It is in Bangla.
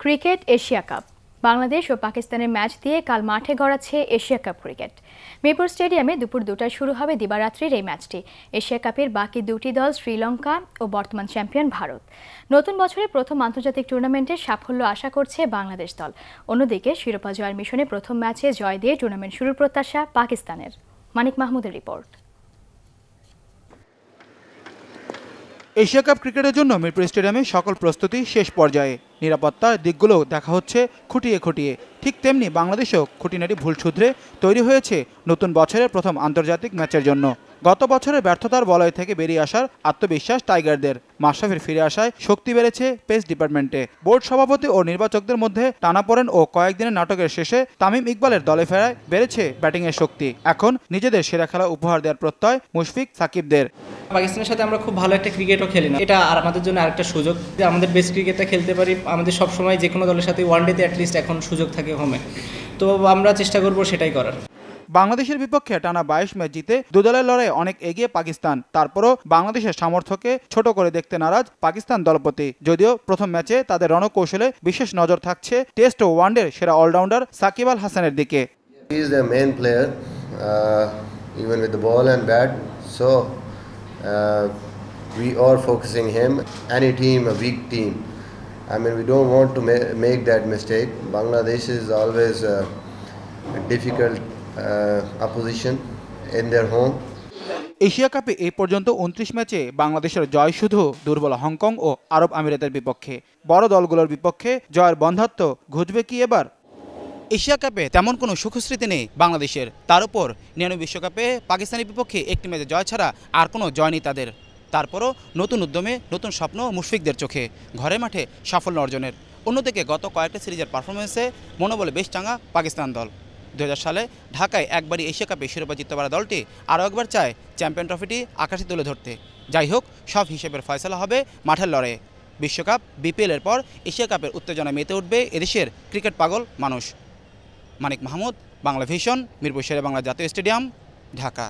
ক্রিকেট এশিয়া কাপ বাংলাদেশ ও পাকিস্তানের ম্যাচ দিয়ে কাল মাঠে গড়াচ্ছে এশিয়া কাপ ক্রিকেট। মিরপুর স্টেডিয়ামে দুপুর 2টায় শুরু হবে দিবারাত্রির এই ম্যাচটি। এশিয়া কাপের বাকি দুটি দল শ্রীলঙ্কা ও বর্তমান চ্যাম্পিয়ন ভারত। নতুন বছরে প্রথম আন্তর্জাতিক টুর্নামেন্টে সাফল্য আশা করছে বাংলাদেশ দল। অন্যদিকে শিরোপা জয়ের মিশনে প্রথম ম্যাচে জয় দিয়ে টুর্নামেন্ট শুরুর প্রত্যাশা পাকিস্তানের। মানিক মাহমুদের রিপোর্ট। এশিয়া কাপ ক্রিকেটের জন্য মিরপুর স্টেডিয়ামে সকল প্রস্তুতি শেষ পর্যায়ে। নিরাপত্তার দিকগুলো দেখা হচ্ছে খুঁটিয়ে খুঁটিয়ে। ঠিক তেমনি বাংলাদেশও খুঁটিনাটি ভুল শুধরে তৈরি হয়েছে নতুন বছরের প্রথম আন্তর্জাতিক ম্যাচের জন্য। গত বছরের ব্যর্থতার বলয় থেকে বেরিয়ে আসার আত্মবিশ্বাস টাইগারদের। মাশরাফির ফিরে আসায় শক্তি বেড়েছে পেস ডিপার্টমেন্টে। বোর্ড সভাপতি ও নির্বাচকদের মধ্যে টানাপোড়েন ও কয়েকদিনের নাটকের শেষে তামিম ইকবালের দলে ফেরায় বেড়েছে ব্যাটিংয়ের শক্তি। এখন নিজেদের সেরা খেলা উপহার দেওয়ার প্রত্যয় মুশফিক সাকিবদের। পাকিস্তানের সাথে আমরা খুব ভালো একটা ক্রিকেটও খেলি না, এটা আর আমাদের জন্য আরেকটা সুযোগ যে আমাদের বেস্ট ক্রিকেটটা খেলতে পারি। আমাদের সবসময় যে কোনো দলের সাথে ওয়ানডেতে অ্যাটলিস্ট এখন সুযোগ থাকে হোমে, তো আমরা চেষ্টা করব সেটাই করার। বাংলাদেশের বিপক্ষে টানা 22 ম্যাচ জিতে দুদলের লড়াই অনেক এগিয়ে পাকিস্তান। তারপরও বাংলাদেশের সামর্থ্যকে ছোট করে দেখতে নারাজ পাকিস্তান দলপতি। যদিও প্রথম ম্যাচে তাদের রণকৌশলে বিশেষ নজর থাকছে টেস্ট ও ওয়ানডের সেরা অলরাউন্ডার সাকিব আল হাসানের দিকে। He is the main player, even with the ball and bat. So we are focusing him. Any team, a weak team. I mean, we don't want to make that mistake. Bangladesh is always a difficult opposition in their home. Asia কাপে এই পর্যন্ত 29 ম্যাচে বাংলাদেশের জয় শুধু দুর্বল হংকং ও আরব আমিরাতের বিপক্ষে। বড় দলগুলোর বিপক্ষে জয়ের বন্ধ্যাত্ব ঘুচবে কি এবার? এশিয়া কাপে তেমন কোনো সুখস্মৃতি নেই বাংলাদেশের। তার উপর 99 বিশ্বকাপে পাকিস্তানের বিপক্ষে একটি ম্যাচে জয় ছাড়া আর কোনো জয় নেই তাদের। তারপরও নতুন উদ্যমে নতুন স্বপ্ন মুশফিকদের চোখে ঘরে মাঠে সাফল্য অর্জনের। অন্যদিকে গত কয়েকটা সিরিজের পারফরমেন্সে মনোবলে বেশ চাঙ্গা পাকিস্তান দল। 2000 সালে ঢাকায় একবারই এশিয়া কাপে শিরোপা জিততে পারা দলটি আরও একবার চায় চ্যাম্পিয়ন ট্রফিটি আকাশে তুলে ধরতে। যাই হোক, সব হিসেবের ফয়সালা হবে মাঠের লড়াইয়ে। বিশ্বকাপ বিপিএলের পর এশিয়া কাপের উত্তেজনা মেতে উঠবে এদেশের ক্রিকেট পাগল মানুষ। মানিক মাহমুদ, বাংলা ভিশন, মিরপুর শেরে বাংলা জাতীয় স্টেডিয়াম, ঢাকা।